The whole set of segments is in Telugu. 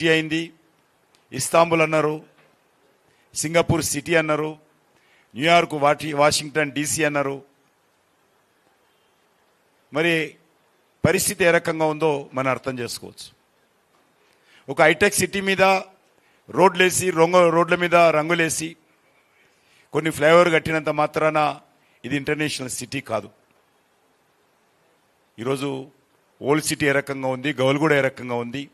సిటీ అయింది, ఇస్తాంబుల్ అన్నారు, సింగపూర్ సిటీ అన్నారు, న్యూయార్క్ వాషింగ్టన్ డీసీ అన్నారు. మరి పరిస్థితి ఏ రకంగా ఉందో మనం అర్థం చేసుకోవచ్చు. ఒక హైటెక్ సిటీ మీద రోడ్లేసి రోడ్ల మీద రంగులేసి కొన్ని ఫ్లైఓవర్ కట్టినంత మాత్రాన ఇది ఇంటర్నేషనల్ సిటీ కాదు. ఈరోజు ఓల్డ్ సిటీ ఏ రకంగా ఉంది, గౌల్గూడ ఏ రకంగా ఉంది,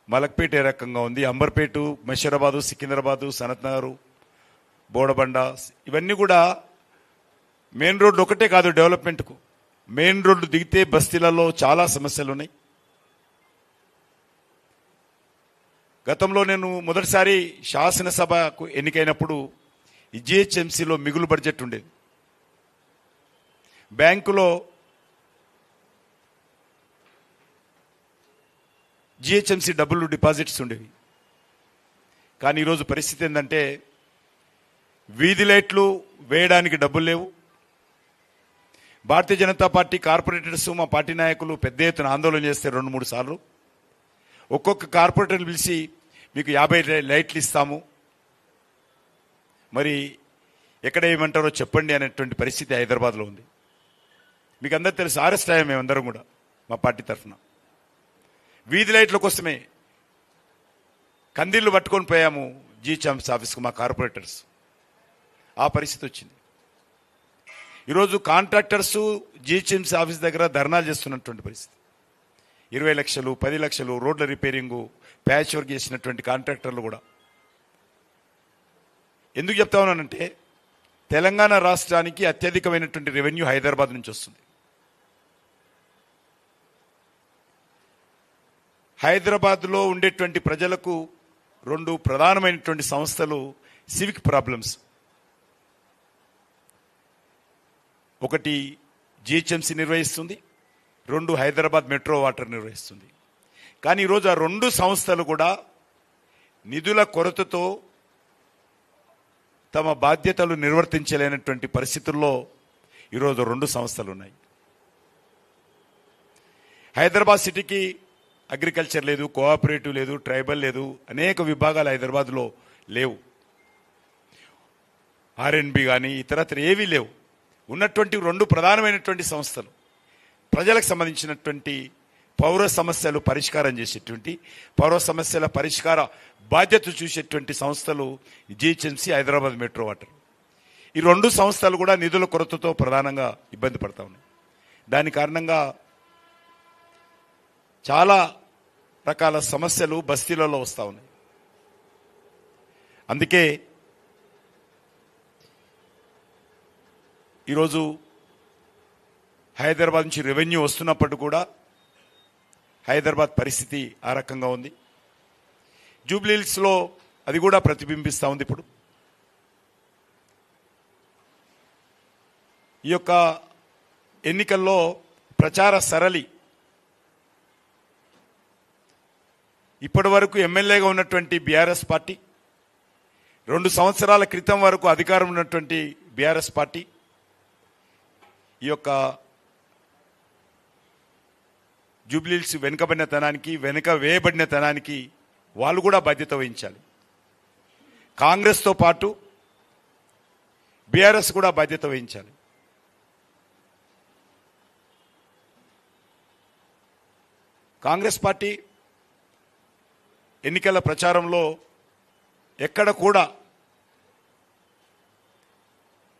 మలక్పేట ఏ రకంగా ఉంది, అంబర్పేట, మషీరాబాదు, సికింద్రాబాదు, సనత్ నగరు, బోడబండ, ఇవన్నీ కూడా మెయిన్ రోడ్లు ఒకటే కాదు డెవలప్మెంట్కు. మెయిన్ రోడ్లు దిగితే బస్తీలలో చాలా సమస్యలు ఉన్నాయి. గతంలో నేను మొదటిసారి శాసనసభకు ఎన్నికైనప్పుడు ఈ జిహెచ్ఎంసీలో మిగులు బడ్జెట్ ఉండేది. బ్యాంకులో జిహెచ్ఎంసీ డబ్బులు డిపాజిట్స్ ఉండేవి. కానీ ఈరోజు పరిస్థితి ఏంటంటే వీధి లైట్లు వేయడానికి డబ్బులు లేవు. భారతీయ జనతా పార్టీ కార్పొరేటర్స్, మా పార్టీ నాయకులు పెద్ద ఎత్తున ఆందోళన చేస్తే 2-3 సార్లు ఒక్కొక్క కార్పొరేటర్ని పిలిచి మీకు 50 లైట్లు ఇస్తాము, మరి ఎక్కడ ఏమంటారో చెప్పండి అనేటువంటి పరిస్థితి హైదరాబాద్లో ఉంది. మీకు అందరూ తెలుసు, అరెస్ట్ అయ్యాం మేమందరం కూడా మా పార్టీ తరఫున. వీధి లైట్ల కోసమే కందిళ్ళు పట్టుకొని పోయాము జిహెచ్ఎంసీ ఆఫీస్కు మా కార్పొరేటర్స్. ఆ పరిస్థితి వచ్చింది. ఈరోజు కాంట్రాక్టర్స్ జిహెచ్ఎంసీ ఆఫీస్ దగ్గర ధర్నాలు చేస్తున్నటువంటి పరిస్థితి. 20 లక్షలు, 10 లక్షలు రోడ్ల రిపేరింగు, ప్యాచ్ వర్క్ చేసినటువంటి కాంట్రాక్టర్లు కూడా. ఎందుకు చెప్తా ఉన్నానంటే తెలంగాణ రాష్ట్రానికి అత్యధికమైనటువంటి రెవెన్యూ హైదరాబాద్ నుంచి వస్తుంది. హైదరాబాద్లో ఉండేటువంటి ప్రజలకు 2 ప్రధానమైనటువంటి సంస్థలు సివిక్ ప్రాబ్లమ్స్. ఒకటి జిహెచ్ఎంసీ నిర్వహిస్తుంది, 2 హైదరాబాద్ మెట్రో వాటర్ నిర్వహిస్తుంది. కానీ ఈరోజు ఆ 2 సంస్థలు కూడా నిధుల కొరతతో తమ బాధ్యతలు నిర్వర్తించలేనటువంటి పరిస్థితుల్లో ఈరోజు 2 సంస్థలు ఉన్నాయి. హైదరాబాద్ సిటీకి అగ్రికల్చర్ లేదు, కోఆపరేటివ్ లేదు, ట్రైబల్ లేదు, అనేక విభాగాలు హైదరాబాద్లో లేవు. ఆర్ఎన్బి కానీ ఇతరత్ర ఏవీ లేవు. ఉన్నటువంటి 2 ప్రధానమైనటువంటి సంస్థలు ప్రజలకు సంబంధించినటువంటి పౌర సమస్యలు పరిష్కారం చేసేటువంటి, పౌర సమస్యల పరిష్కార బాధ్యత చూసేటువంటి సంస్థలు జిహెచ్ఎంసీ, హైదరాబాద్ మెట్రో వాటర్. ఈ 2 సంస్థలు కూడా నిధుల కొరతతో ప్రధానంగా ఇబ్బంది పడతా ఉన్నాయి. దాని కారణంగా చాలా రకాల సమస్యలు బస్తీలలో వస్తూ ఉన్నాయి. అందుకే ఈరోజు హైదరాబాద్ నుంచి రెవెన్యూ వస్తున్నప్పుడు కూడా హైదరాబాద్ పరిస్థితి ఆ రకంగా ఉంది. జూబ్లీహిల్స్లో అది కూడా ప్రతిబింబిస్తూ ఉంది. ఇప్పుడు ఈ యొక్క ఎన్నికల్లో ప్రచార సరళి ఇప్పటి వరకు ఎమ్మెల్యేగా ఉన్నటువంటి బీఆర్ఎస్ పార్టీ, 2 సంవత్సరాల క్రితం వరకు అధికారం ఉన్నటువంటి బీఆర్ఎస్ పార్టీ ఈ యొక్క జూబ్లీహిల్స్ వెనుకబడినతనానికి, వెనుక వేయబడినతనానికి వాళ్ళు కూడా బాధ్యత వహించాలి. కాంగ్రెస్తో పాటు బీఆర్ఎస్ కూడా బాధ్యత వహించాలి. కాంగ్రెస్ పార్టీ ఎన్నికల ప్రచారంలో ఎక్కడ కూడా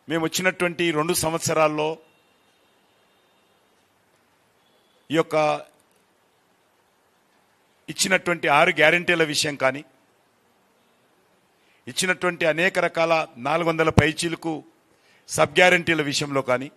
మేము వచ్చినటువంటి 2 సంవత్సరాల్లో ఈ యొక్క ఇచ్చినటువంటి 6 గ్యారెంటీల విషయం కానీ, ఇచ్చినటువంటి అనేక రకాల 400 పైచీలకు సబ్ గ్యారెంటీల విషయంలో కానీ